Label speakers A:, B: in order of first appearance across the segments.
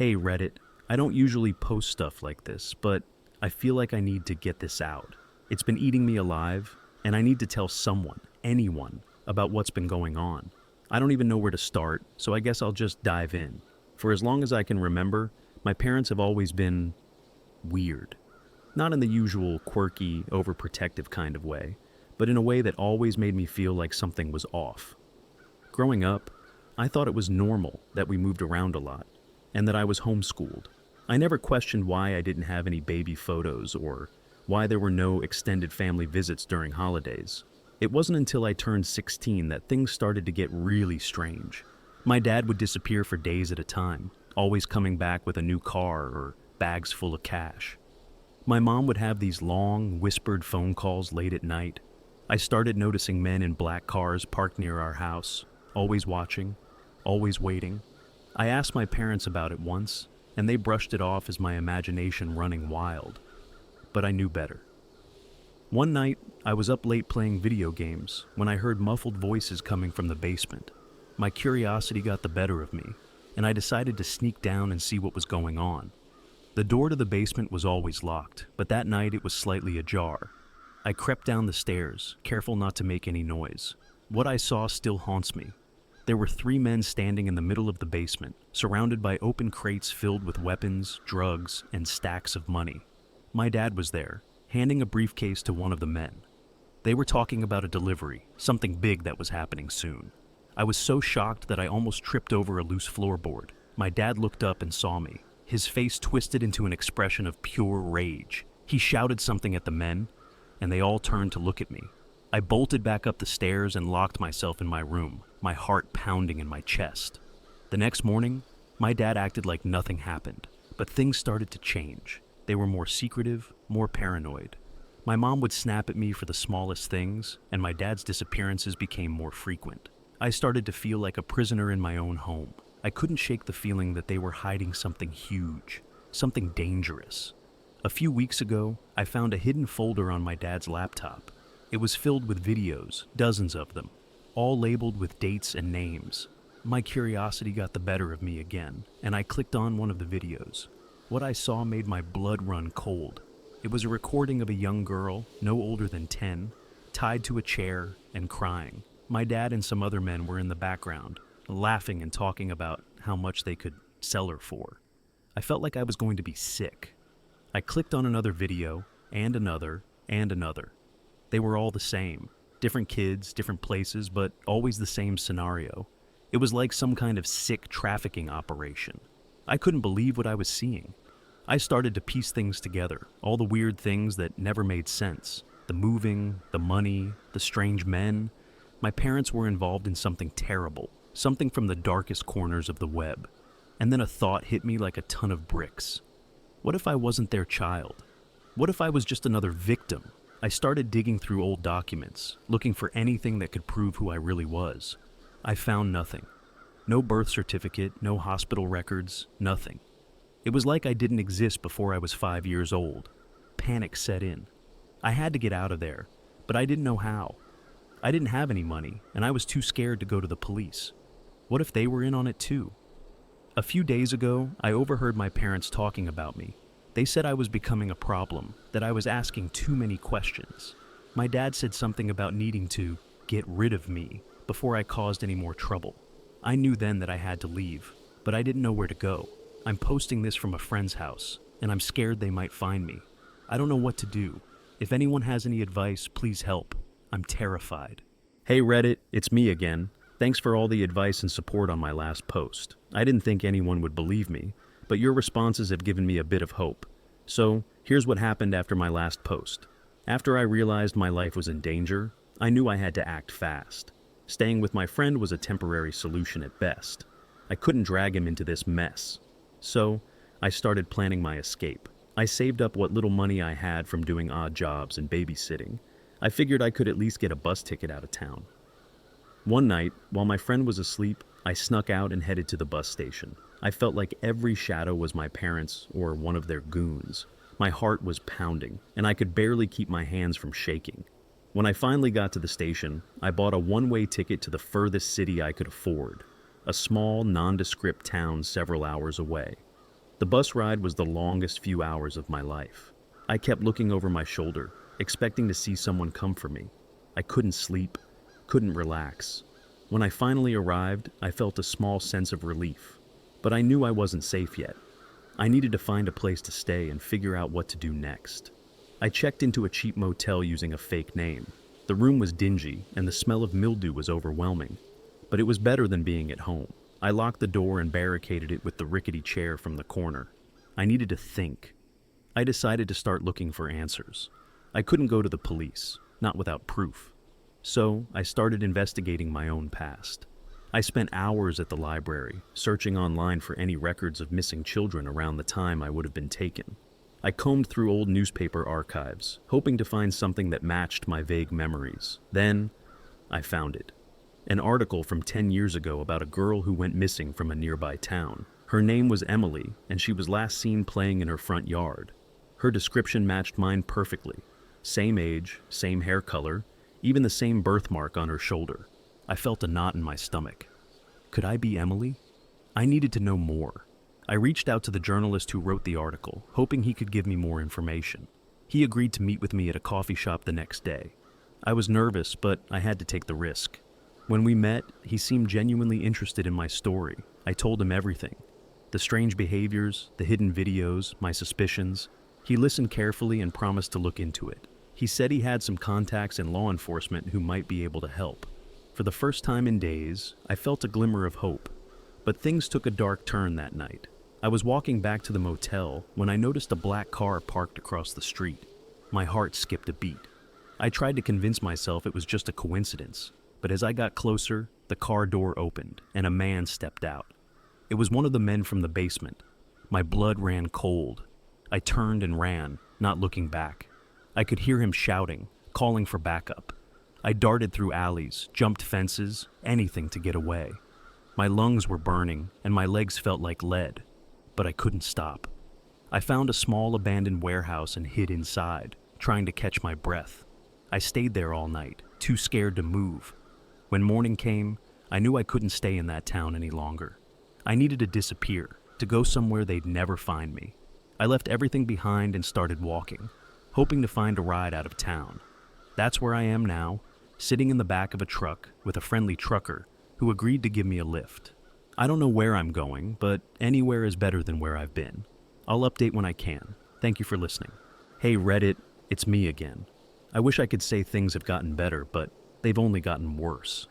A: Hey Reddit, I don't usually post stuff like this, but I feel like I need to get this out. It's been eating me alive, and I need to tell someone, anyone, about what's been going on. I don't even know where to start, so I guess I'll just dive in. For as long as I can remember, my parents have always been weird. Not in the usual quirky, overprotective kind of way, but in a way that always made me feel like something was off. Growing up, I thought it was normal that we moved around a lot, and that I was homeschooled. I never questioned why I didn't have any baby photos or why there were no extended family visits during holidays. It wasn't until I turned 16 that things started to get really strange. My dad would disappear for days at a time, always coming back with a new car or bags full of cash. My mom would have these long, whispered phone calls late at night. I started noticing men in black cars parked near our house, always watching, always waiting. I asked my parents about it once, and they brushed it off as my imagination running wild. But I knew better. One night, I was up late playing video games when I heard muffled voices coming from the basement. My curiosity got the better of me, and I decided to sneak down and see what was going on. The door to the basement was always locked, but that night it was slightly ajar. I crept down the stairs, careful not to make any noise. What I saw still haunts me. There were 3 men standing in the middle of the basement, surrounded by open crates filled with weapons, drugs, and stacks of money. My dad was there, handing a briefcase to one of the men. They were talking about a delivery, something big that was happening soon. I was so shocked that I almost tripped over a loose floorboard. My dad looked up and saw me. His face twisted into an expression of pure rage. He shouted something at the men, and they all turned to look at me. I bolted back up the stairs and locked myself in my room, my heart pounding in my chest. The next morning, my dad acted like nothing happened, but things started to change. They were more secretive, more paranoid. My mom would snap at me for the smallest things, and my dad's disappearances became more frequent. I started to feel like a prisoner in my own home. I couldn't shake the feeling that they were hiding something huge, something dangerous. A few weeks ago, I found a hidden folder on my dad's laptop. It was filled with videos, dozens of them, all labeled with dates and names. My curiosity got the better of me again, and I clicked on one of the videos. What I saw made my blood run cold. It was a recording of a young girl, no older than 10, tied to a chair and crying. My dad and some other men were in the background, laughing and talking about how much they could sell her for. I felt like I was going to be sick. I clicked on another video, and another, and another. They were all the same. Different kids, different places, but always the same scenario. It was like some kind of sick trafficking operation. I couldn't believe what I was seeing. I started to piece things together, all the weird things that never made sense. The moving, the money, the strange men. My parents were involved in something terrible, something from the darkest corners of the web. And then a thought hit me like a ton of bricks. What if I wasn't their child? What if I was just another victim? I started digging through old documents, looking for anything that could prove who I really was. I found nothing. No birth certificate, no hospital records, nothing. It was like I didn't exist before I was 5 years old. Panic set in. I had to get out of there, but I didn't know how. I didn't have any money, and I was too scared to go to the police. What if they were in on it too? A few days ago, I overheard my parents talking about me. They said I was becoming a problem, that I was asking too many questions. My dad said something about needing to get rid of me before I caused any more trouble. I knew then that I had to leave, but I didn't know where to go. I'm posting this from a friend's house, and I'm scared they might find me. I don't know what to do. If anyone has any advice, please help. I'm terrified. Hey Reddit, it's me again. Thanks for all the advice and support on my last post. I didn't think anyone would believe me, but your responses have given me a bit of hope. So, here's what happened after my last post. After I realized my life was in danger, I knew I had to act fast. Staying with my friend was a temporary solution at best. I couldn't drag him into this mess. So, I started planning my escape. I saved up what little money I had from doing odd jobs and babysitting. I figured I could at least get a bus ticket out of town. One night, while my friend was asleep, I snuck out and headed to the bus station. I felt like every shadow was my parents or one of their goons. My heart was pounding, and I could barely keep my hands from shaking. When I finally got to the station, I bought a one-way ticket to the furthest city I could afford, a small, nondescript town several hours away. The bus ride was the longest few hours of my life. I kept looking over my shoulder, expecting to see someone come for me. I couldn't sleep, couldn't relax. When I finally arrived, I felt a small sense of relief. But I knew I wasn't safe yet. I needed to find a place to stay and figure out what to do next. I checked into a cheap motel using a fake name. The room was dingy, and the smell of mildew was overwhelming. But it was better than being at home. I locked the door and barricaded it with the rickety chair from the corner. I needed to think. I decided to start looking for answers. I couldn't go to the police, not without proof. So I started investigating my own past. I spent hours at the library, searching online for any records of missing children around the time I would have been taken. I combed through old newspaper archives, hoping to find something that matched my vague memories. Then, I found it. An article from 10 years ago about a girl who went missing from a nearby town. Her name was Emily, and she was last seen playing in her front yard. Her description matched mine perfectly. Same age, same hair color, even the same birthmark on her shoulder. I felt a knot in my stomach. Could I be Emily? I needed to know more. I reached out to the journalist who wrote the article, hoping he could give me more information. He agreed to meet with me at a coffee shop the next day. I was nervous, but I had to take the risk. When we met, he seemed genuinely interested in my story. I told him everything. The strange behaviors, the hidden videos, my suspicions. He listened carefully and promised to look into it. He said he had some contacts in law enforcement who might be able to help. For the first time in days, I felt a glimmer of hope. But things took a dark turn that night. I was walking back to the motel when I noticed a black car parked across the street. My heart skipped a beat. I tried to convince myself it was just a coincidence, but as I got closer, the car door opened and a man stepped out. It was one of the men from the basement. My blood ran cold. I turned and ran, not looking back. I could hear him shouting, calling for backup. I darted through alleys, jumped fences, anything to get away. My lungs were burning and my legs felt like lead, but I couldn't stop. I found a small abandoned warehouse and hid inside, trying to catch my breath. I stayed there all night, too scared to move. When morning came, I knew I couldn't stay in that town any longer. I needed to disappear, to go somewhere they'd never find me. I left everything behind and started walking, hoping to find a ride out of town. That's where I am now, sitting in the back of a truck with a friendly trucker who agreed to give me a lift. I don't know where I'm going, but anywhere is better than where I've been. I'll update when I can. Thank you for listening. Hey Reddit, it's me again. I wish I could say things have gotten better, but they've only gotten worse.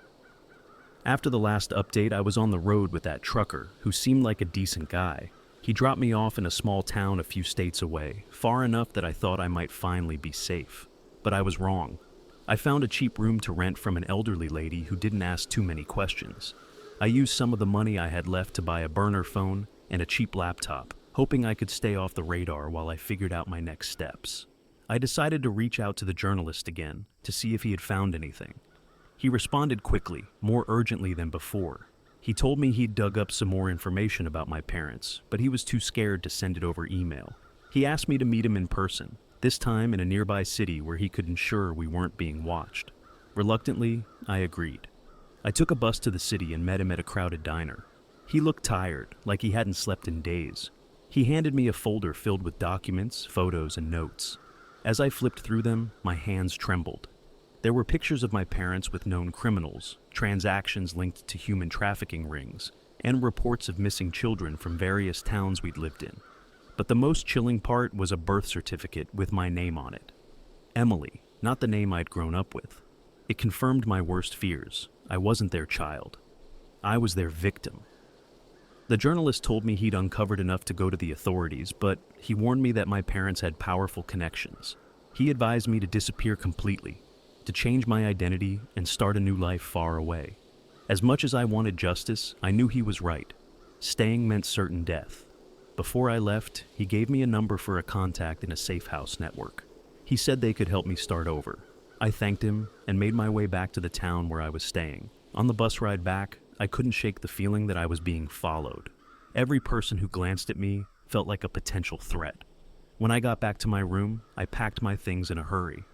A: After the last update, I was on the road with that trucker, who seemed like a decent guy. He dropped me off in a small town a few states away, far enough that I thought I might finally be safe. But I was wrong. I found a cheap room to rent from an elderly lady who didn't ask too many questions. I used some of the money I had left to buy a burner phone and a cheap laptop, hoping I could stay off the radar while I figured out my next steps. I decided to reach out to the journalist again to see if he had found anything. He responded quickly, more urgently than before. He told me he'd dug up some more information about my parents, but he was too scared to send it over email. He asked me to meet him in person, this time in a nearby city where he could ensure we weren't being watched. Reluctantly, I agreed. I took a bus to the city and met him at a crowded diner. He looked tired, like he hadn't slept in days. He handed me a folder filled with documents, photos, and notes. As I flipped through them, my hands trembled. There were pictures of my parents with known criminals, transactions linked to human trafficking rings, and reports of missing children from various towns we'd lived in. But the most chilling part was a birth certificate with my name on it. Emily, not the name I'd grown up with. It confirmed my worst fears. I wasn't their child. I was their victim. The journalist told me he'd uncovered enough to go to the authorities, but he warned me that my parents had powerful connections. He advised me to disappear completely, to change my identity and start a new life far away. As much as I wanted justice, I knew he was right. Staying meant certain death. Before I left, he gave me a number for a contact in a safe house network. He said they could help me start over. I thanked him and made my way back to the town where I was staying. On the bus ride back, I couldn't shake the feeling that I was being followed. Every person who glanced at me felt like a potential threat. When I got back to my room, I packed my things in a hurry.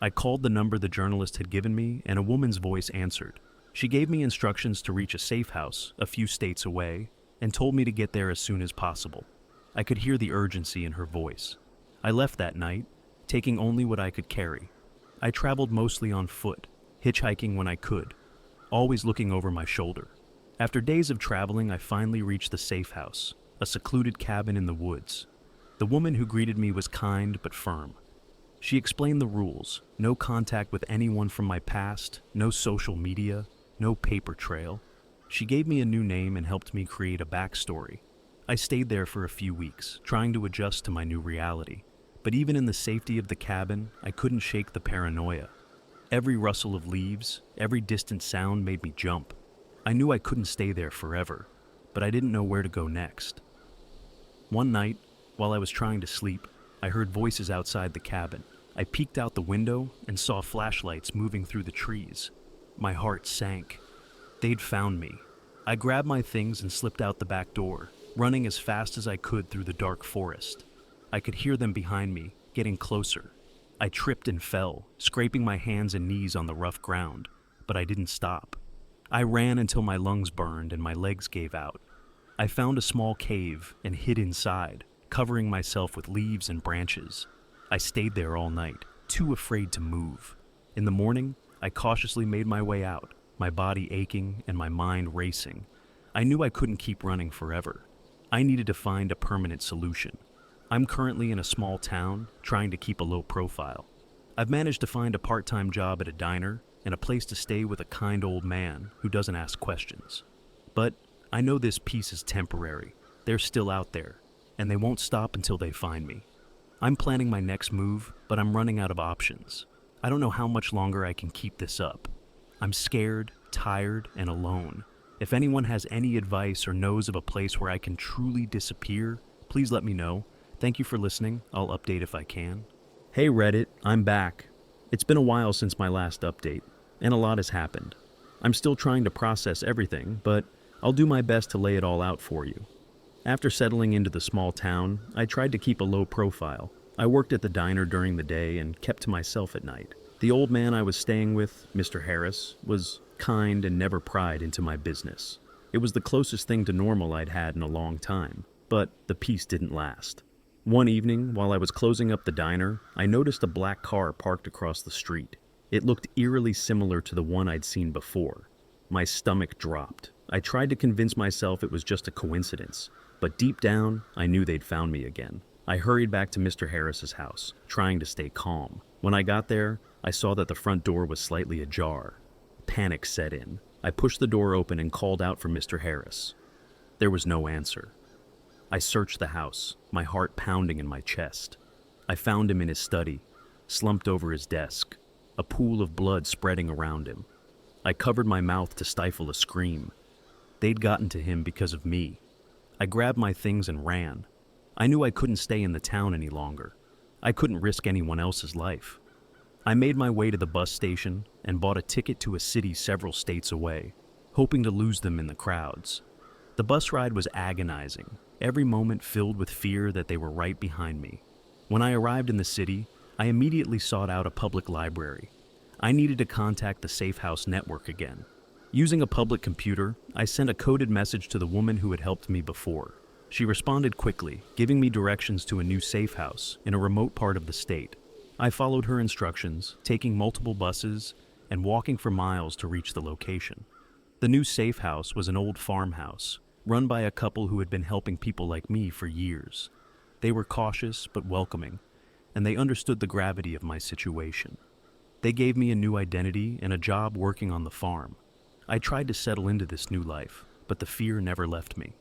A: I called the number the journalist had given me, and a woman's voice answered. She gave me instructions to reach a safe house a few states away and told me to get there as soon as possible. I could hear the urgency in her voice. I left that night, taking only what I could carry. I traveled mostly on foot, hitchhiking when I could, always looking over my shoulder. After days of traveling, I finally reached the safe house, a secluded cabin in the woods. The woman who greeted me was kind but firm. She explained the rules: no contact with anyone from my past, no social media, no paper trail. She gave me a new name and helped me create a backstory. I stayed there for a few weeks, trying to adjust to my new reality. But even in the safety of the cabin, I couldn't shake the paranoia. Every rustle of leaves, every distant sound made me jump. I knew I couldn't stay there forever, but I didn't know where to go next. One night, while I was trying to sleep, I heard voices outside the cabin. I peeked out the window and saw flashlights moving through the trees. My heart sank. They'd found me. I grabbed my things and slipped out the back door, running as fast as I could through the dark forest. I could hear them behind me, getting closer. I tripped and fell, scraping my hands and knees on the rough ground, but I didn't stop. I ran until my lungs burned and my legs gave out. I found a small cave and hid inside, covering myself with leaves and branches. I stayed there all night, too afraid to move. In the morning, I cautiously made my way out, my body aching and my mind racing. I knew I couldn't keep running forever. I needed to find a permanent solution. I'm currently in a small town, trying to keep a low profile. I've managed to find a part-time job at a diner and a place to stay with a kind old man who doesn't ask questions. But I know this peace is temporary. They're still out there, and they won't stop until they find me. I'm planning my next move, but I'm running out of options. I don't know how much longer I can keep this up. I'm scared, tired, and alone. If anyone has any advice or knows of a place where I can truly disappear, please let me know. Thank you for listening. I'll update if I can. Hey Reddit, I'm back. It's been a while since my last update, and a lot has happened. I'm still trying to process everything, but I'll do my best to lay it all out for you. After settling into the small town, I tried to keep a low profile. I worked at the diner during the day and kept to myself at night. The old man I was staying with, Mr. Harris, was kind and never pried into my business. It was the closest thing to normal I'd had in a long time, but the peace didn't last. One evening, while I was closing up the diner, I noticed a black car parked across the street. It looked eerily similar to the one I'd seen before. My stomach dropped. I tried to convince myself it was just a coincidence, but deep down, I knew they'd found me again. I hurried back to Mr. Harris's house, trying to stay calm. When I got there, I saw that the front door was slightly ajar. Panic set in. I pushed the door open and called out for Mr. Harris. There was no answer. I searched the house, my heart pounding in my chest. I found him in his study, slumped over his desk, a pool of blood spreading around him. I covered my mouth to stifle a scream. They'd gotten to him because of me. I grabbed my things and ran. I knew I couldn't stay in the town any longer. I couldn't risk anyone else's life. I made my way to the bus station and bought a ticket to a city several states away, hoping to lose them in the crowds. The bus ride was agonizing, every moment filled with fear that they were right behind me. When I arrived in the city, I immediately sought out a public library. I needed to contact the Safe House network again. Using a public computer, I sent a coded message to the woman who had helped me before. She responded quickly, giving me directions to a new safe house in a remote part of the state. I followed her instructions, taking multiple buses and walking for miles to reach the location. The new safe house was an old farmhouse, run by a couple who had been helping people like me for years. They were cautious but welcoming, and they understood the gravity of my situation. They gave me a new identity and a job working on the farm. I tried to settle into this new life, but the fear never left me.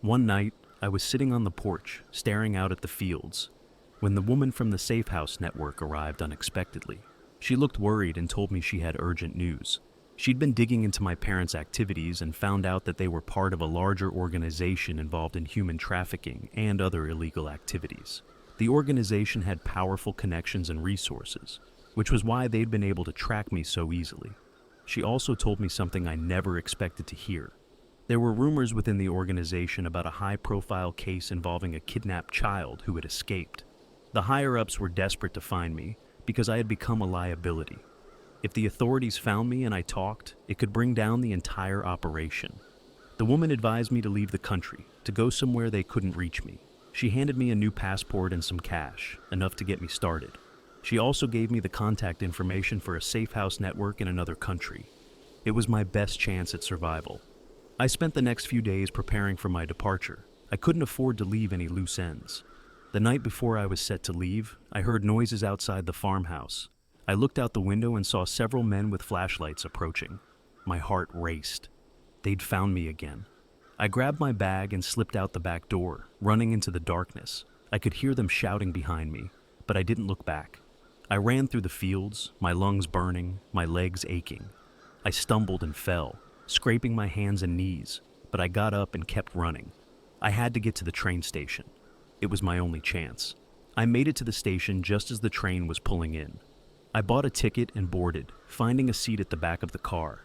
A: One night, I was sitting on the porch, staring out at the fields, when the woman from the Safe House network arrived unexpectedly. She looked worried and told me she had urgent news. She'd been digging into my parents' activities and found out that they were part of a larger organization involved in human trafficking and other illegal activities. The organization had powerful connections and resources, which was why they'd been able to track me so easily. She also told me something I never expected to hear. There were rumors within the organization about a high-profile case involving a kidnapped child who had escaped. The higher-ups were desperate to find me because I had become a liability. If the authorities found me and I talked, it could bring down the entire operation. The woman advised me to leave the country, to go somewhere they couldn't reach me. She handed me a new passport and some cash, enough to get me started. She also gave me the contact information for a safe house network in another country. It was my best chance at survival. I spent the next few days preparing for my departure. I couldn't afford to leave any loose ends. The night before I was set to leave, I heard noises outside the farmhouse. I looked out the window and saw several men with flashlights approaching. My heart raced. They'd found me again. I grabbed my bag and slipped out the back door, running into the darkness. I could hear them shouting behind me, but I didn't look back. I ran through the fields, my lungs burning, my legs aching. I stumbled and fell, scraping my hands and knees, but I got up and kept running. I had to get to the train station. It was my only chance. I made it to the station just as the train was pulling in. I bought a ticket and boarded, finding a seat at the back of the car.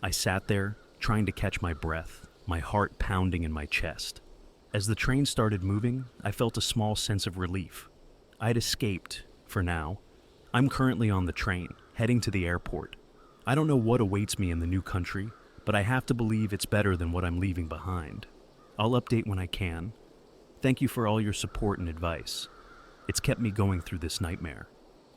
A: I sat there, trying to catch my breath, my heart pounding in my chest. As the train started moving, I felt a small sense of relief. I'd escaped, for now. I'm currently on the train, heading to the airport. I don't know what awaits me in the new country, but I have to believe it's better than what I'm leaving behind. I'll update when I can. Thank you for all your support and advice. It's kept me going through this nightmare.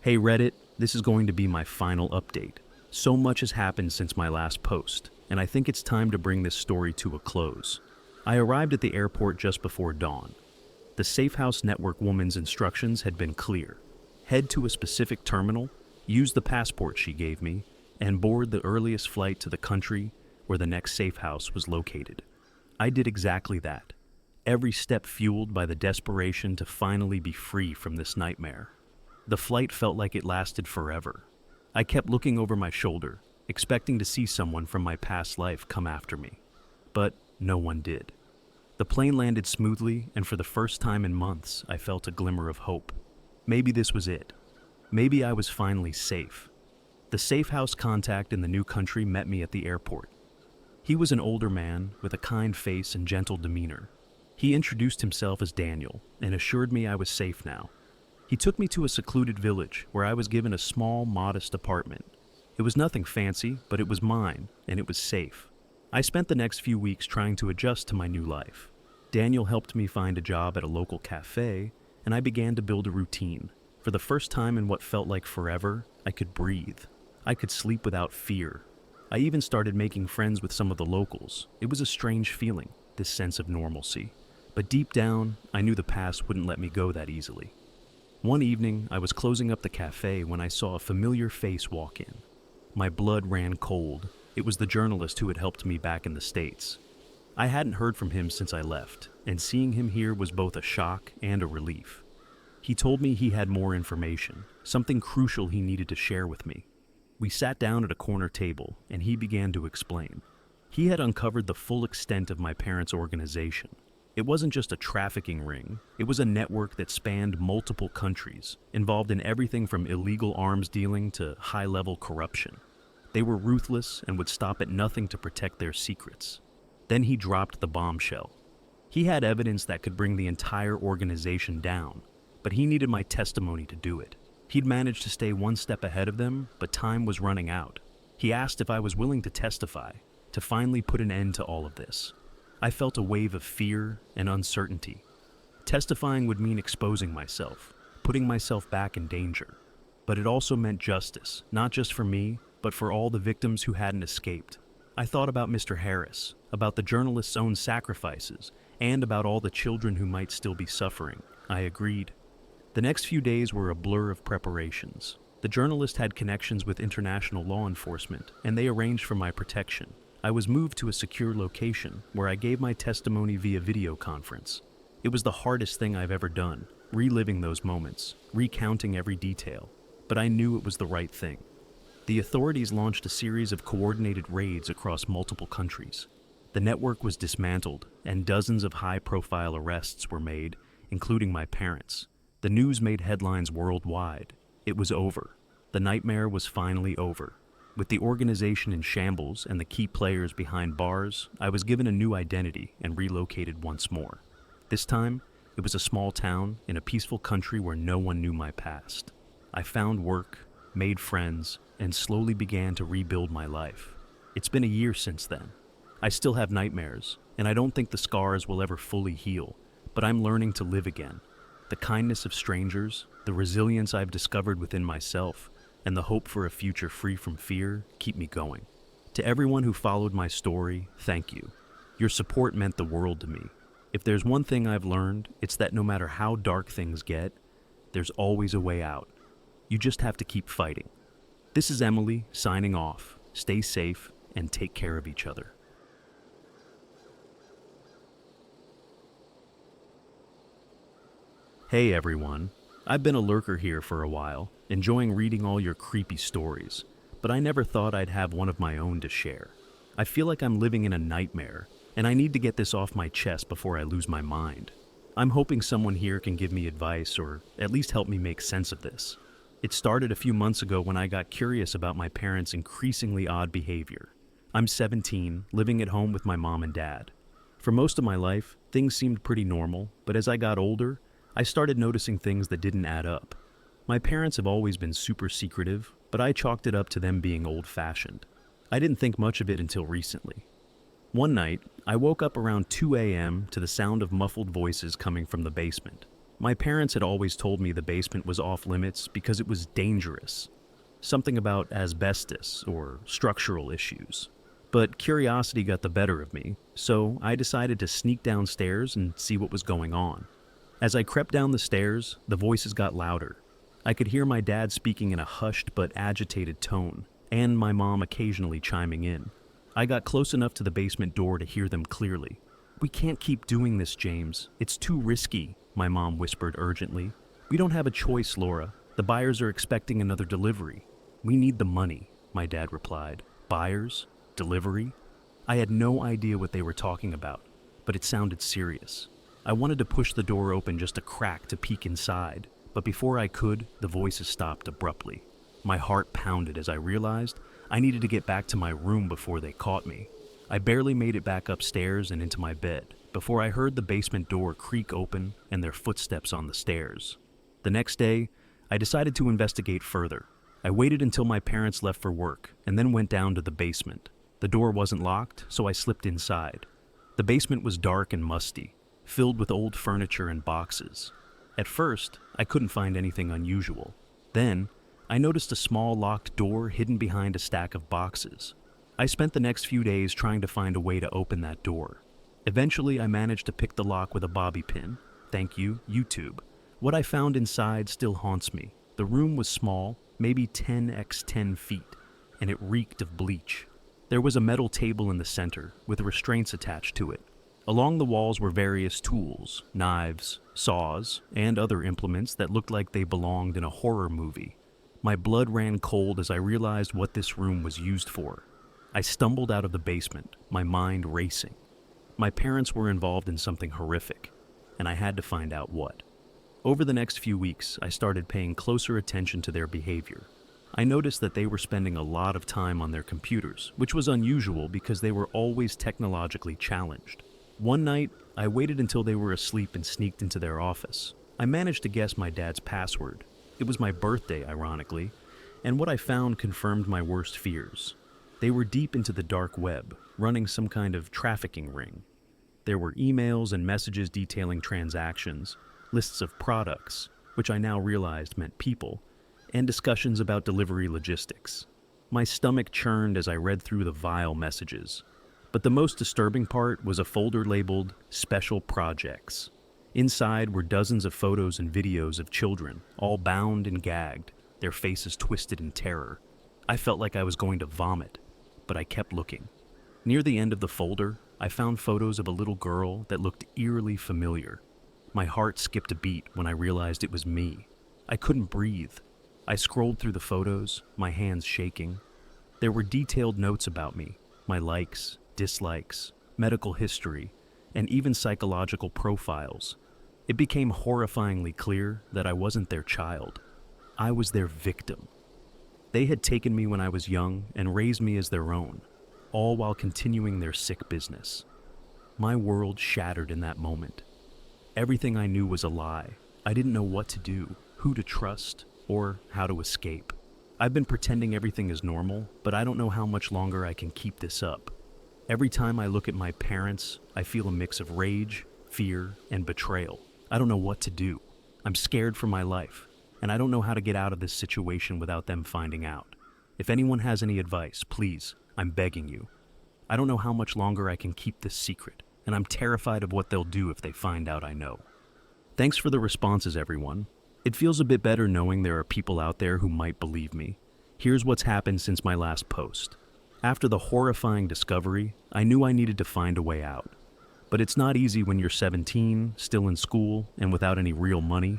A: Hey Reddit, this is going to be my final update. So much has happened since my last post, and I think it's time to bring this story to a close. I arrived at the airport just before dawn. The Safe House Network woman's instructions had been clear. Head to a specific terminal, use the passport she gave me, and board the earliest flight to the country where the next safe house was located. I did exactly that, every step fueled by the desperation to finally be free from this nightmare. The flight felt like it lasted forever. I kept looking over my shoulder, expecting to see someone from my past life come after me. But no one did. The plane landed smoothly, and for the first time in months, I felt a glimmer of hope. Maybe this was it. Maybe I was finally safe. The safe house contact in the new country met me at the airport. He was an older man with a kind face and gentle demeanor. He introduced himself as Daniel and assured me I was safe now. He took me to a secluded village where I was given a small, modest apartment. It was nothing fancy, but it was mine, and it was safe. I spent the next few weeks trying to adjust to my new life. Daniel helped me find a job at a local cafe, and I began to build a routine. For the first time in what felt like forever, I could breathe. I could sleep without fear. I even started making friends with some of the locals. It was a strange feeling, this sense of normalcy. But deep down, I knew the past wouldn't let me go that easily. One evening, I was closing up the cafe when I saw a familiar face walk in. My blood ran cold. It was the journalist who had helped me back in the States. I hadn't heard from him since I left, and seeing him here was both a shock and a relief. He told me he had more information, something crucial he needed to share with me. We sat down at a corner table, and he began to explain. He had uncovered the full extent of my parents' organization. It wasn't just a trafficking ring, it was a network that spanned multiple countries, involved in everything from illegal arms dealing to high-level corruption. They were ruthless and would stop at nothing to protect their secrets. Then he dropped the bombshell. He had evidence that could bring the entire organization down, but he needed my testimony to do it. He'd managed to stay one step ahead of them, but time was running out. He asked if I was willing to testify, to finally put an end to all of this. I felt a wave of fear and uncertainty. Testifying would mean exposing myself, putting myself back in danger. But it also meant justice, not just for me, but for all the victims who hadn't escaped. I thought about Mr. Harris, about the journalist's own sacrifices, and about all the children who might still be suffering. I agreed. The next few days were a blur of preparations. The journalist had connections with international law enforcement, and they arranged for my protection. I was moved to a secure location, where I gave my testimony via video conference. It was the hardest thing I've ever done, reliving those moments, recounting every detail. But I knew it was the right thing. The authorities launched a series of coordinated raids across multiple countries. The network was dismantled, and dozens of high-profile arrests were made, including my parents. The news made headlines worldwide. It was over. The nightmare was finally over. With the organization in shambles and the key players behind bars, I was given a new identity and relocated once more. This time, it was a small town in a peaceful country where no one knew my past. I found work, made friends, and slowly began to rebuild my life. It's been a year since then. I still have nightmares, and I don't think the scars will ever fully heal, but I'm learning to live again. The kindness of strangers, the resilience I've discovered within myself, and the hope for a future free from fear keep me going. To everyone who followed my story, thank you. Your support meant the world to me. If there's one thing I've learned, it's that no matter how dark things get, there's always a way out. You just have to keep fighting. This is Emily, signing off. Stay safe and take care of each other. Hey everyone, I've been a lurker here for a while, enjoying reading all your creepy stories, but I never thought I'd have one of my own to share. I feel like I'm living in a nightmare, and I need to get this off my chest before I lose my mind. I'm hoping someone here can give me advice or at least help me make sense of this. It started a few months ago when I got curious about my parents' increasingly odd behavior. I'm 17, living at home with my mom and dad. For most of my life, things seemed pretty normal, but as I got older, I started noticing things that didn't add up. My parents have always been super secretive, but I chalked it up to them being old-fashioned. I didn't think much of it until recently. One night, I woke up around 2 a.m. to the sound of muffled voices coming from the basement. My parents had always told me the basement was off limits because it was dangerous. Something about asbestos or structural issues. But curiosity got the better of me, so I decided to sneak downstairs and see what was going on. As I crept down the stairs, the voices got louder. I could hear my dad speaking in a hushed but agitated tone, and my mom occasionally chiming in. I got close enough to the basement door to hear them clearly. "We can't keep doing this, James. It's too risky," my mom whispered urgently. "We don't have a choice, Laura. The buyers are expecting another delivery. We need the money," my dad replied. Buyers? Delivery? I had no idea what they were talking about, but it sounded serious. I wanted to push the door open just a crack to peek inside, but before I could, the voices stopped abruptly. My heart pounded as I realized I needed to get back to my room before they caught me. I barely made it back upstairs and into my bed before I heard the basement door creak open and their footsteps on the stairs. The next day, I decided to investigate further. I waited until my parents left for work and then went down to the basement. The door wasn't locked, so I slipped inside. The basement was dark and musty, filled with old furniture and boxes. At first, I couldn't find anything unusual. Then, I noticed a small locked door hidden behind a stack of boxes. I spent the next few days trying to find a way to open that door. Eventually, I managed to pick the lock with a bobby pin. Thank you, YouTube. What I found inside still haunts me. The room was small, maybe 10 x 10 feet, and it reeked of bleach. There was a metal table in the center, with restraints attached to it. Along the walls were various tools, knives, saws, and other implements that looked like they belonged in a horror movie. My blood ran cold as I realized what this room was used for. I stumbled out of the basement, my mind racing. My parents were involved in something horrific, and I had to find out what. Over the next few weeks, I started paying closer attention to their behavior. I noticed that they were spending a lot of time on their computers, which was unusual because they were always technologically challenged. One night, I waited until they were asleep and sneaked into their office. I managed to guess my dad's password. It was my birthday, ironically, and what I found confirmed my worst fears. They were deep into the dark web, running some kind of trafficking ring. There were emails and messages detailing transactions, lists of products, which I now realized meant people, and discussions about delivery logistics. My stomach churned as I read through the vile messages. But the most disturbing part was a folder labeled Special Projects. Inside were dozens of photos and videos of children, all bound and gagged, their faces twisted in terror. I felt like I was going to vomit, but I kept looking. Near the end of the folder, I found photos of a little girl that looked eerily familiar. My heart skipped a beat when I realized it was me. I couldn't breathe. I scrolled through the photos, my hands shaking. There were detailed notes about me, my likes, dislikes, medical history, and even psychological profiles. It became horrifyingly clear that I wasn't their child. I was their victim. They had taken me when I was young and raised me as their own, all while continuing their sick business. My world shattered in that moment. Everything I knew was a lie. I didn't know what to do, who to trust, or how to escape. I've been pretending everything is normal, but I don't know how much longer I can keep this up. Every time I look at my parents, I feel a mix of rage, fear, and betrayal. I don't know what to do. I'm scared for my life, and I don't know how to get out of this situation without them finding out. If anyone has any advice, please, I'm begging you. I don't know how much longer I can keep this secret, and I'm terrified of what they'll do if they find out I know. Thanks for the responses, everyone. It feels a bit better knowing there are people out there who might believe me. Here's what's happened since my last post. After the horrifying discovery, I knew I needed to find a way out. But it's not easy when you're 17, still in school, and without any real money.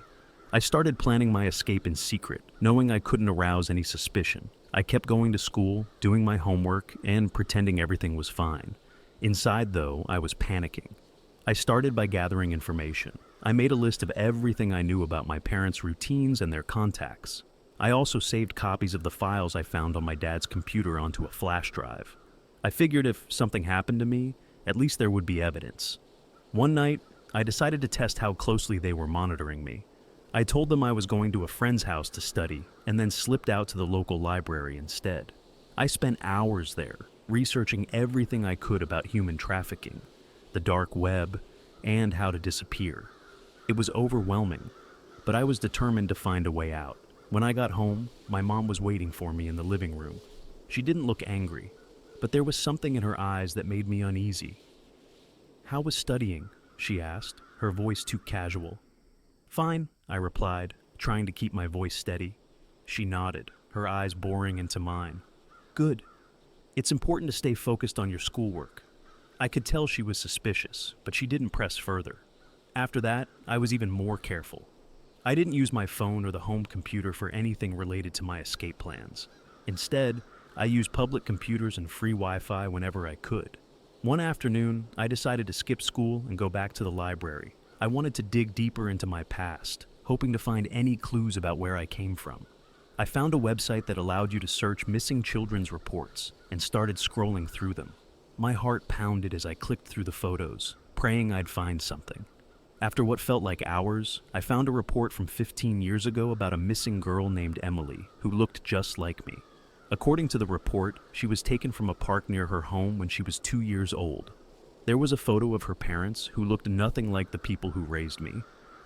A: I started planning my escape in secret, knowing I couldn't arouse any suspicion. I kept going to school, doing my homework, and pretending everything was fine. Inside, though, I was panicking. I started by gathering information. I made a list of everything I knew about my parents' routines and their contacts. I also saved copies of the files I found on my dad's computer onto a flash drive. I figured if something happened to me, at least there would be evidence. One night, I decided to test how closely they were monitoring me. I told them I was going to a friend's house to study, and then slipped out to the local library instead. I spent hours there, researching everything I could about human trafficking, the dark web, and how to disappear. It was overwhelming, but I was determined to find a way out. When I got home, my mom was waiting for me in the living room. She didn't look angry, but there was something in her eyes that made me uneasy. "How was studying?" she asked, her voice too casual. "Fine," I replied, trying to keep my voice steady. She nodded, her eyes boring into mine. "Good. It's important to stay focused on your schoolwork." I could tell she was suspicious, but she didn't press further. After that, I was even more careful. I didn't use my phone or the home computer for anything related to my escape plans. Instead, I used public computers and free Wi-Fi whenever I could. One afternoon, I decided to skip school and go back to the library. I wanted to dig deeper into my past, hoping to find any clues about where I came from. I found a website that allowed you to search missing children's reports and started scrolling through them. My heart pounded as I clicked through the photos, praying I'd find something. After what felt like hours, I found a report from 15 years ago about a missing girl named Emily, who looked just like me. According to the report, she was taken from a park near her home when she was 2 years old. There was a photo of her parents, who looked nothing like the people who raised me.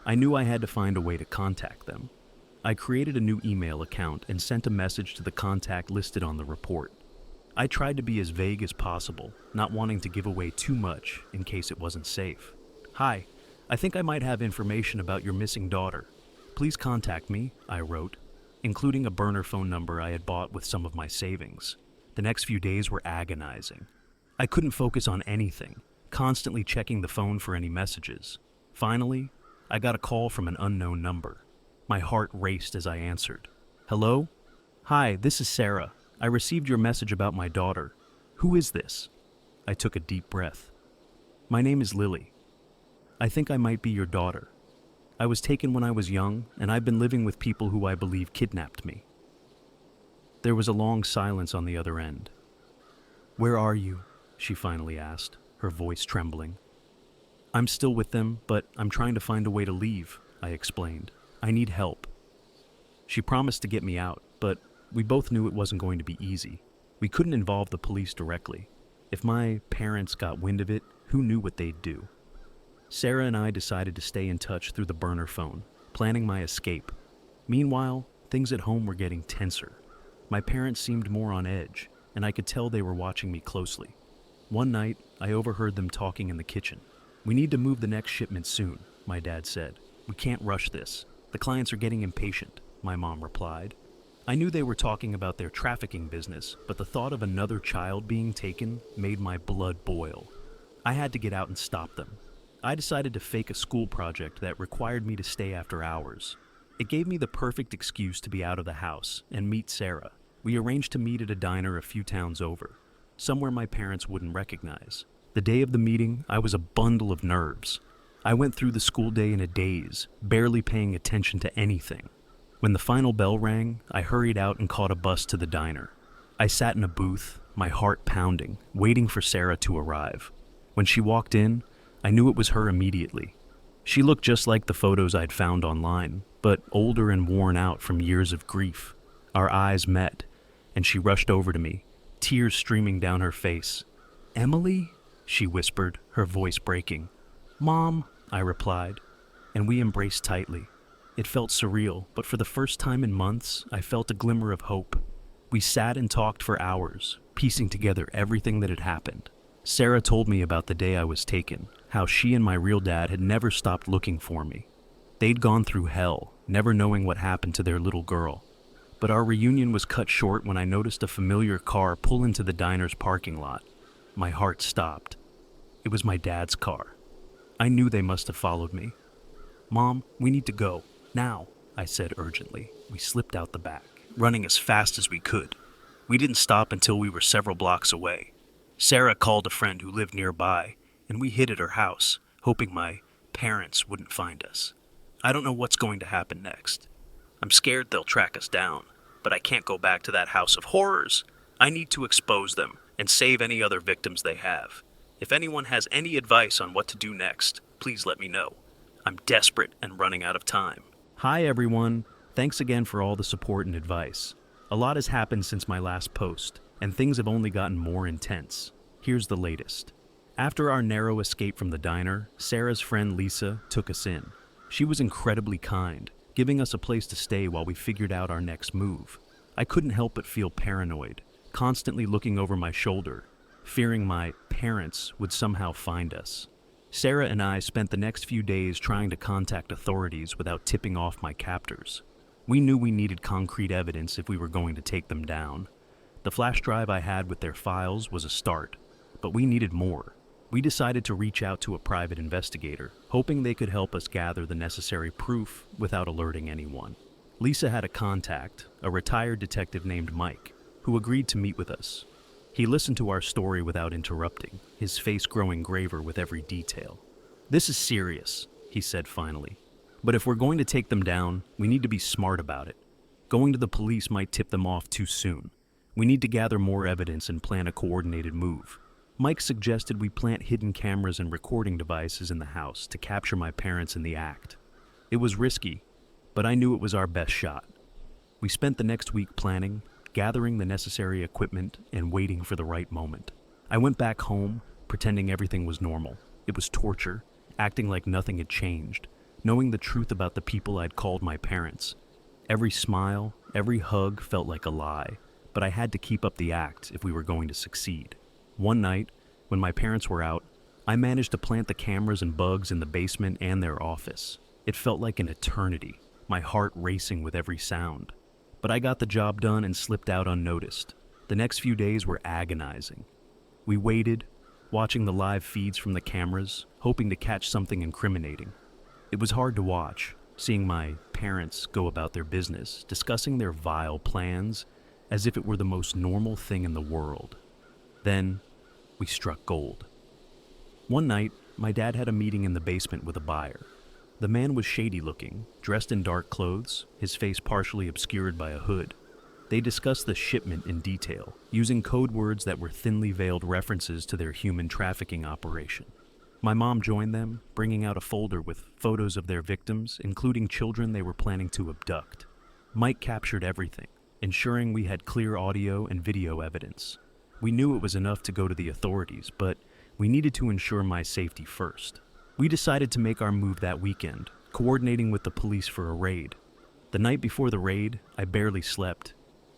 A: I knew I had to find a way to contact them. I created a new email account and sent a message to the contact listed on the report. I tried to be as vague as possible, not wanting to give away too much in case it wasn't safe. "Hi, I think I might have information about your missing daughter. Please contact me," I wrote, including a burner phone number I had bought with some of my savings. The next few days were agonizing. I couldn't focus on anything, constantly checking the phone for any messages. Finally, I got a call from an unknown number. My heart raced as I answered. "Hello? Hi, this is Sarah. I received your message about my daughter. Who is this?" I took a deep breath. "My name is Lily. I think I might be your daughter. I was taken when I was young, and I've been living with people who I believe kidnapped me." There was a long silence on the other end. "Where are you?" she finally asked, her voice trembling. "I'm still with them, but I'm trying to find a way to leave," I explained. "I need help." She promised to get me out, but we both knew it wasn't going to be easy. We couldn't involve the police directly. If my parents got wind of it, who knew what they'd do? Sarah and I decided to stay in touch through the burner phone, planning my escape. Meanwhile, things at home were getting tenser. My parents seemed more on edge, and I could tell they were watching me closely. One night, I overheard them talking in the kitchen. "We need to move the next shipment soon," my dad said. "We can't rush this. The clients are getting impatient," my mom replied. I knew they were talking about their trafficking business, but the thought of another child being taken made my blood boil. I had to get out and stop them. I decided to fake a school project that required me to stay after hours. It gave me the perfect excuse to be out of the house and meet Sarah. We arranged to meet at a diner a few towns over, somewhere my parents wouldn't recognize. The day of the meeting, I was a bundle of nerves. I went through the school day in a daze, barely paying attention to anything. When the final bell rang, I hurried out and caught a bus to the diner. I sat in a booth, my heart pounding, waiting for Sarah to arrive. When she walked in, I knew it was her immediately. She looked just like the photos I'd found online, but older and worn out from years of grief. Our eyes met, and she rushed over to me, tears streaming down her face. "Emily?" she whispered, her voice breaking. "Mom," I replied, and we embraced tightly. It felt surreal, but for the first time in months, I felt a glimmer of hope. We sat and talked for hours, piecing together everything that had happened. Sarah told me about the day I was taken, how she and my real dad had never stopped looking for me. They'd gone through hell, never knowing what happened to their little girl. But our reunion was cut short when I noticed a familiar car pull into the diner's parking lot. My heart stopped. It was my dad's car. I knew they must have followed me. "Mom, we need to go. Now," I said urgently. We slipped out the back, running as fast as we could. We didn't stop until we were several blocks away. Sarah called a friend who lived nearby, and we hid at her house, hoping my parents wouldn't find us. I don't know what's going to happen next. I'm scared they'll track us down, but I can't go back to that house of horrors. I need to expose them and save any other victims they have. If anyone has any advice on what to do next, please let me know. I'm desperate and running out of time. Hi everyone. Thanks again for all the support and advice. A lot has happened since my last post, and things have only gotten more intense. Here's the latest. After our narrow escape from the diner, Sarah's friend Lisa took us in. She was incredibly kind, giving us a place to stay while we figured out our next move. I couldn't help but feel paranoid, constantly looking over my shoulder, fearing my parents would somehow find us. Sarah and I spent the next few days trying to contact authorities without tipping off my captors. We knew we needed concrete evidence if we were going to take them down. The flash drive I had with their files was a start, but we needed more. We decided to reach out to a private investigator, hoping they could help us gather the necessary proof without alerting anyone. Lisa had a contact, a retired detective named Mike, who agreed to meet with us. He listened to our story without interrupting, his face growing graver with every detail. "This is serious," he said finally. "But if we're going to take them down, we need to be smart about it. Going to the police might tip them off too soon. We need to gather more evidence and plan a coordinated move." Mike suggested we plant hidden cameras and recording devices in the house to capture my parents in the act. It was risky, but I knew it was our best shot. We spent the next week planning, gathering the necessary equipment, and waiting for the right moment. I went back home, pretending everything was normal. It was torture, acting like nothing had changed, knowing the truth about the people I'd called my parents. Every smile, every hug felt like a lie, but I had to keep up the act if we were going to succeed. One night, when my parents were out, I managed to plant the cameras and bugs in the basement and their office. It felt like an eternity, my heart racing with every sound. But I got the job done and slipped out unnoticed. The next few days were agonizing. We waited, watching the live feeds from the cameras, hoping to catch something incriminating. It was hard to watch, seeing my parents go about their business, discussing their vile plans as if it were the most normal thing in the world. Then, we struck gold. One night, my dad had a meeting in the basement with a buyer. The man was shady-looking, dressed in dark clothes, his face partially obscured by a hood. They discussed the shipment in detail, using code words that were thinly veiled references to their human trafficking operation. My mom joined them, bringing out a folder with photos of their victims, including children they were planning to abduct. Mike captured everything, ensuring we had clear audio and video evidence. We knew it was enough to go to the authorities, but we needed to ensure my safety first. We decided to make our move that weekend, coordinating with the police for a raid. The night before the raid, I barely slept.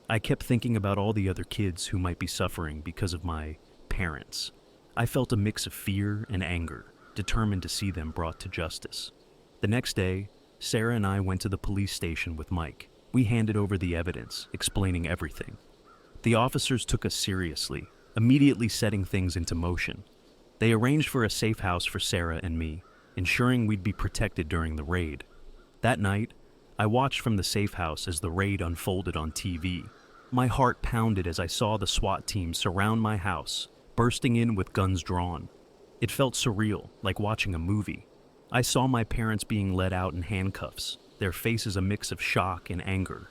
A: I kept thinking about all the other kids who might be suffering because of my parents. I felt a mix of fear and anger, determined to see them brought to justice. The next day, Sarah and I went to the police station with Mike. We handed over the evidence, explaining everything. The officers took us seriously, immediately setting things into motion. They arranged for a safe house for Sarah and me, ensuring we'd be protected during the raid. That night, I watched from the safe house as the raid unfolded on TV. My heart pounded as I saw the SWAT team surround my house, bursting in with guns drawn. It felt surreal, like watching a movie. I saw my parents being led out in handcuffs, their faces a mix of shock and anger.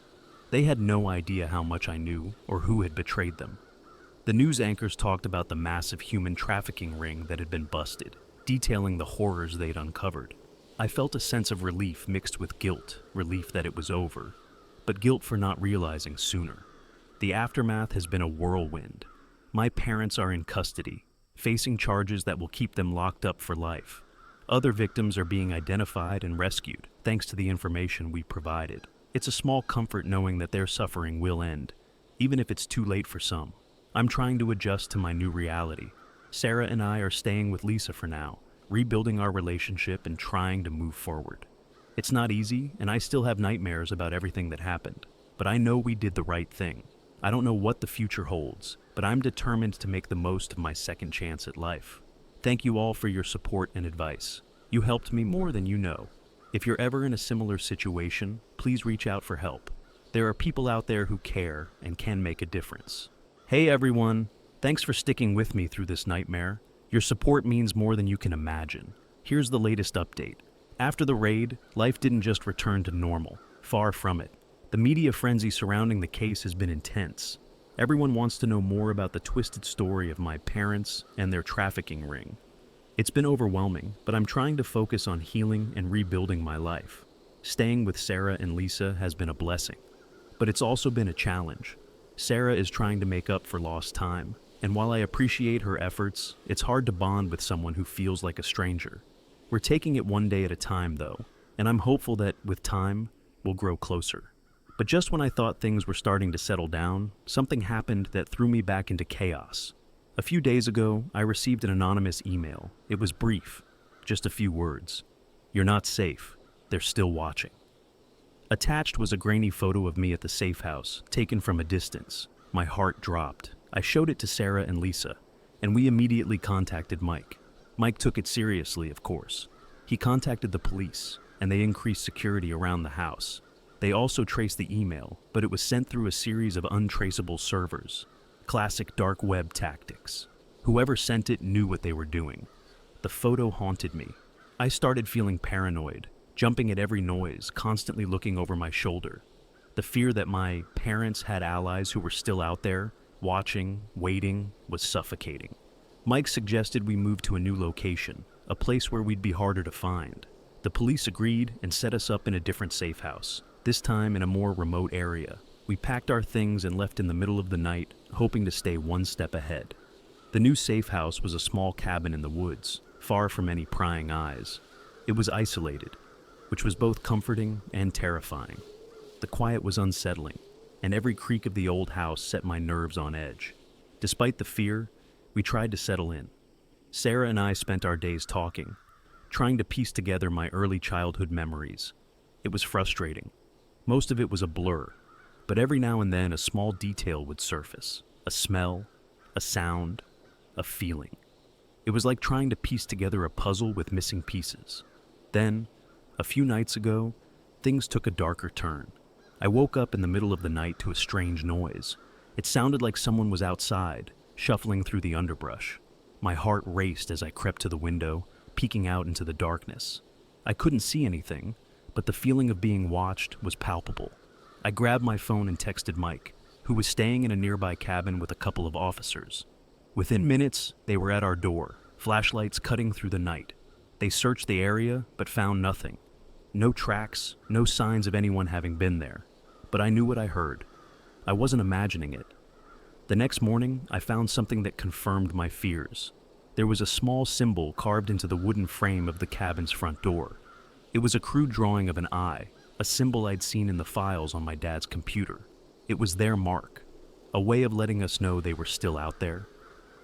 A: They had no idea how much I knew or who had betrayed them. The news anchors talked about the massive human trafficking ring that had been busted, detailing the horrors they'd uncovered. I felt a sense of relief mixed with guilt, relief that it was over, but guilt for not realizing sooner. The aftermath has been a whirlwind. My parents are in custody, facing charges that will keep them locked up for life. Other victims are being identified and rescued, thanks to the information we provided. It's a small comfort knowing that their suffering will end, even if it's too late for some. I'm trying to adjust to my new reality. Sarah and I are staying with Lisa for now, rebuilding our relationship and trying to move forward. It's not easy, and I still have nightmares about everything that happened, but I know we did the right thing. I don't know what the future holds, but I'm determined to make the most of my second chance at life. Thank you all for your support and advice. You helped me more than you know. If you're ever in a similar situation, please reach out for help. There are people out there who care and can make a difference. Hey everyone, thanks for sticking with me through this nightmare. Your support means more than you can imagine. Here's the latest update. After the raid, life didn't just return to normal. Far from it. The media frenzy surrounding the case has been intense. Everyone wants to know more about the twisted story of my parents and their trafficking ring. It's been overwhelming, but I'm trying to focus on healing and rebuilding my life. Staying with Sarah and Lisa has been a blessing, but it's also been a challenge. Sarah is trying to make up for lost time, and while I appreciate her efforts, it's hard to bond with someone who feels like a stranger. We're taking it one day at a time, though, and I'm hopeful that, with time, we'll grow closer. But just when I thought things were starting to settle down, something happened that threw me back into chaos. A few days ago, I received an anonymous email. It was brief, just a few words. "You're not safe. They're still watching." Attached was a grainy photo of me at the safe house, taken from a distance. My heart dropped. I showed it to Sarah and Lisa, and we immediately contacted Mike. Mike took it seriously, of course. He contacted the police, and they increased security around the house. They also traced the email, but it was sent through a series of untraceable servers. Classic dark web tactics. Whoever sent it knew what they were doing. The photo haunted me. I started feeling paranoid, jumping at every noise, constantly looking over my shoulder. The fear that my parents had allies who were still out there, watching, waiting, was suffocating. Mike suggested we move to a new location, a place where we'd be harder to find. The police agreed and set us up in a different safe house, this time in a more remote area. We packed our things and left in the middle of the night, hoping to stay one step ahead. The new safe house was a small cabin in the woods, far from any prying eyes. It was isolated, which was both comforting and terrifying. The quiet was unsettling, and every creak of the old house set my nerves on edge. Despite the fear, we tried to settle in. Sarah and I spent our days talking, trying to piece together my early childhood memories. It was frustrating. Most of it was a blur, but every now and then a small detail would surface. A smell, a sound, a feeling. It was like trying to piece together a puzzle with missing pieces. Then, a few nights ago, things took a darker turn. I woke up in the middle of the night to a strange noise. It sounded like someone was outside, shuffling through the underbrush. My heart raced as I crept to the window, peeking out into the darkness. I couldn't see anything, but the feeling of being watched was palpable. I grabbed my phone and texted Mike, who was staying in a nearby cabin with a couple of officers. Within minutes, they were at our door, flashlights cutting through the night. They searched the area, but found nothing. No tracks, no signs of anyone having been there. But I knew what I heard. I wasn't imagining it. The next morning, I found something that confirmed my fears. There was a small symbol carved into the wooden frame of the cabin's front door. It was a crude drawing of an eye, a symbol I'd seen in the files on my dad's computer. It was their mark, a way of letting us know they were still out there.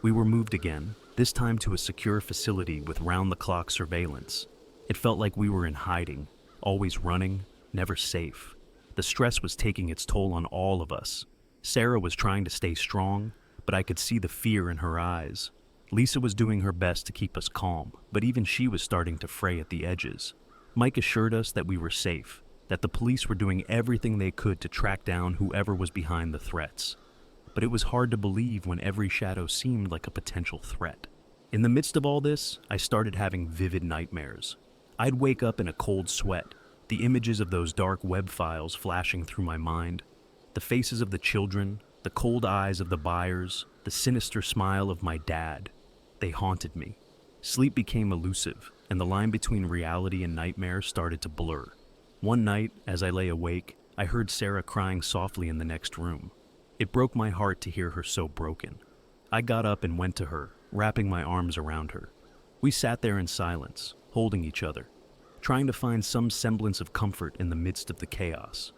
A: We were moved again, this time to a secure facility with round-the-clock surveillance. It felt like we were in hiding, always running, never safe. The stress was taking its toll on all of us. Sarah was trying to stay strong, but I could see the fear in her eyes. Lisa was doing her best to keep us calm, but even she was starting to fray at the edges. Mike assured us that we were safe, that the police were doing everything they could to track down whoever was behind the threats. But it was hard to believe when every shadow seemed like a potential threat. In the midst of all this, I started having vivid nightmares. I'd wake up in a cold sweat, the images of those dark web files flashing through my mind, the faces of the children, the cold eyes of the buyers, the sinister smile of my dad. They haunted me. Sleep became elusive, and the line between reality and nightmare started to blur. One night, as I lay awake, I heard Sarah crying softly in the next room. It broke my heart to hear her so broken. I got up and went to her, wrapping my arms around her. We sat there in silence, holding each other, trying to find some semblance of comfort in the midst of the chaos.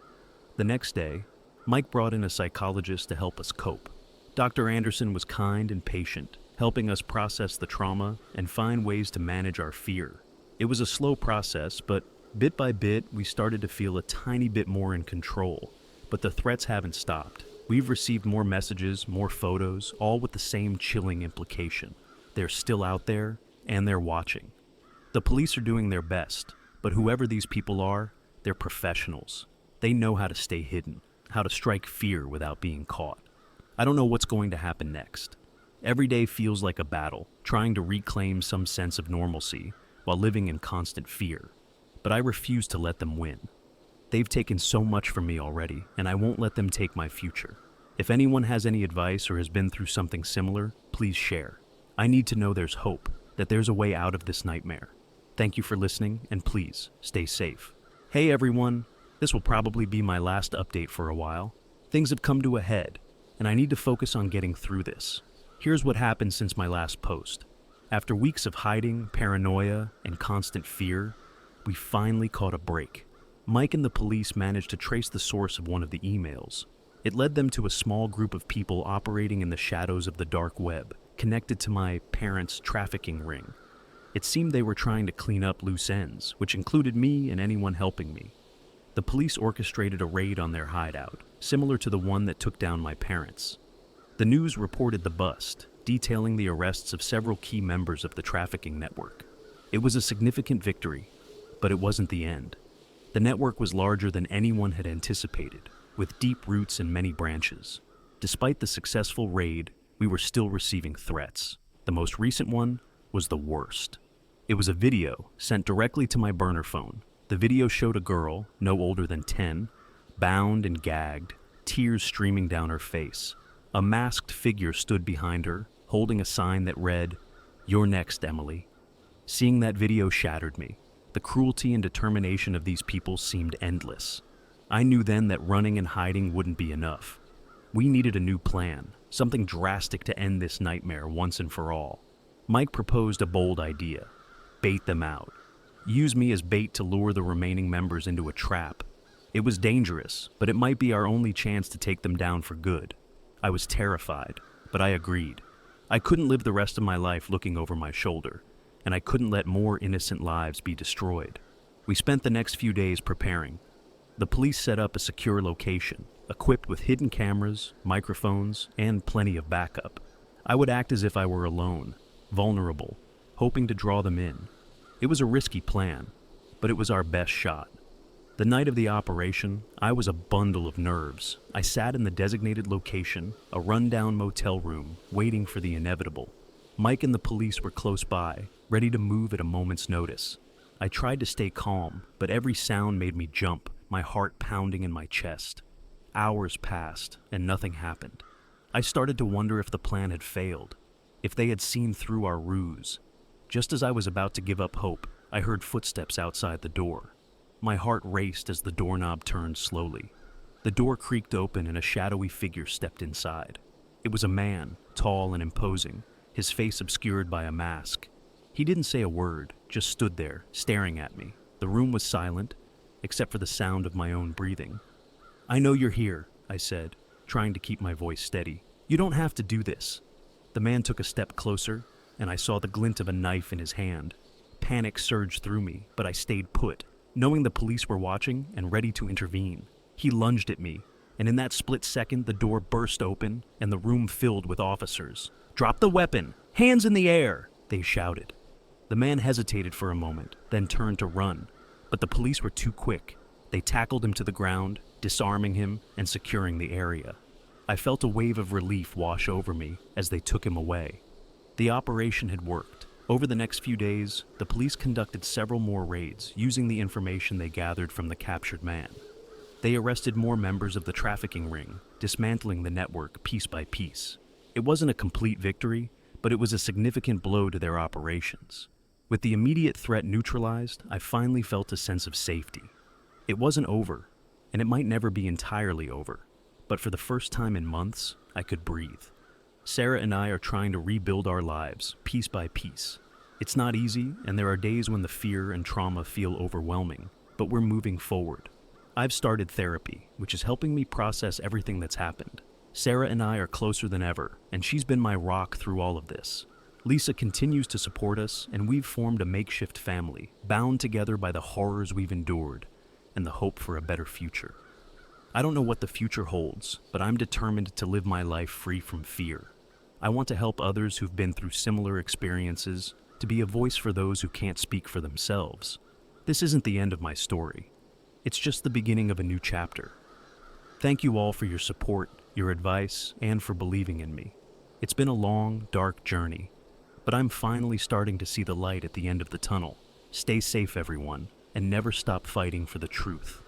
A: The next day, Mike brought in a psychologist to help us cope. Dr. Anderson was kind and patient, helping us process the trauma and find ways to manage our fear. It was a slow process, but bit by bit, we started to feel a tiny bit more in control. But the threats haven't stopped. We've received more messages, more photos, all with the same chilling implication. They're still out there, and they're watching. The police are doing their best, but whoever these people are, they're professionals. They know how to stay hidden, how to strike fear without being caught. I don't know what's going to happen next. Every day feels like a battle, trying to reclaim some sense of normalcy while living in constant fear. But I refuse to let them win. They've taken so much from me already, and I won't let them take my future. If anyone has any advice or has been through something similar, please share. I need to know there's hope, that there's a way out of this nightmare. Thank you for listening, and please, stay safe. Hey everyone, this will probably be my last update for a while. Things have come to a head, and I need to focus on getting through this. Here's what happened since my last post. After weeks of hiding, paranoia, and constant fear, we finally caught a break. Mike and the police managed to trace the source of one of the emails. It led them to a small group of people operating in the shadows of the dark web, connected to my parents' trafficking ring. It seemed they were trying to clean up loose ends, which included me and anyone helping me. The police orchestrated a raid on their hideout, similar to the one that took down my parents. The news reported the bust, detailing the arrests of several key members of the trafficking network. It was a significant victory, but it wasn't the end. The network was larger than anyone had anticipated, with deep roots and many branches. Despite the successful raid, we were still receiving threats. The most recent one was the worst. It was a video sent directly to my burner phone. The video showed a girl, no older than 10, bound and gagged, tears streaming down her face. A masked figure stood behind her, holding a sign that read, "You're next, Emily." Seeing that video shattered me. The cruelty and determination of these people seemed endless. I knew then that running and hiding wouldn't be enough. We needed a new plan, something drastic to end this nightmare once and for all. Mike proposed a bold idea. Bait them out. Use me as bait to lure the remaining members into a trap. It was dangerous, but it might be our only chance to take them down for good. I was terrified, but I agreed. I couldn't live the rest of my life looking over my shoulder, and I couldn't let more innocent lives be destroyed. We spent the next few days preparing. The police set up a secure location, equipped with hidden cameras, microphones, and plenty of backup. I would act as if I were alone, vulnerable, hoping to draw them in. It was a risky plan, but it was our best shot. The night of the operation, I was a bundle of nerves. I sat in the designated location, a rundown motel room, waiting for the inevitable. Mike and the police were close by, ready to move at a moment's notice. I tried to stay calm, but every sound made me jump, my heart pounding in my chest. Hours passed, and nothing happened. I started to wonder if the plan had failed, if they had seen through our ruse. Just as I was about to give up hope, I heard footsteps outside the door. My heart raced as the doorknob turned slowly. The door creaked open and a shadowy figure stepped inside. It was a man, tall and imposing, his face obscured by a mask. He didn't say a word, just stood there, staring at me. The room was silent, except for the sound of my own breathing. "I know you're here," I said, trying to keep my voice steady. "You don't have to do this." The man took a step closer, and I saw the glint of a knife in his hand. Panic surged through me, but I stayed put, knowing the police were watching and ready to intervene. He lunged at me, and in that split second, the door burst open and the room filled with officers. "Drop the weapon! Hands in the air!" they shouted. The man hesitated for a moment, then turned to run, but the police were too quick. They tackled him to the ground, disarming him and securing the area. I felt a wave of relief wash over me as they took him away. The operation had worked. Over the next few days, the police conducted several more raids using the information they gathered from the captured man. They arrested more members of the trafficking ring, dismantling the network piece by piece. It wasn't a complete victory, but it was a significant blow to their operations. With the immediate threat neutralized, I finally felt a sense of safety. It wasn't over, and it might never be entirely over, but for the first time in months, I could breathe. Sarah and I are trying to rebuild our lives, piece by piece. It's not easy, and there are days when the fear and trauma feel overwhelming, but we're moving forward. I've started therapy, which is helping me process everything that's happened. Sarah and I are closer than ever, and she's been my rock through all of this. Lisa continues to support us, and we've formed a makeshift family, bound together by the horrors we've endured and the hope for a better future. I don't know what the future holds, but I'm determined to live my life free from fear. I want to help others who've been through similar experiences, to be a voice for those who can't speak for themselves. This isn't the end of my story. It's just the beginning of a new chapter. Thank you all for your support, your advice, and for believing in me. It's been a long, dark journey, but I'm finally starting to see the light at the end of the tunnel. Stay safe, everyone, and never stop fighting for the truth.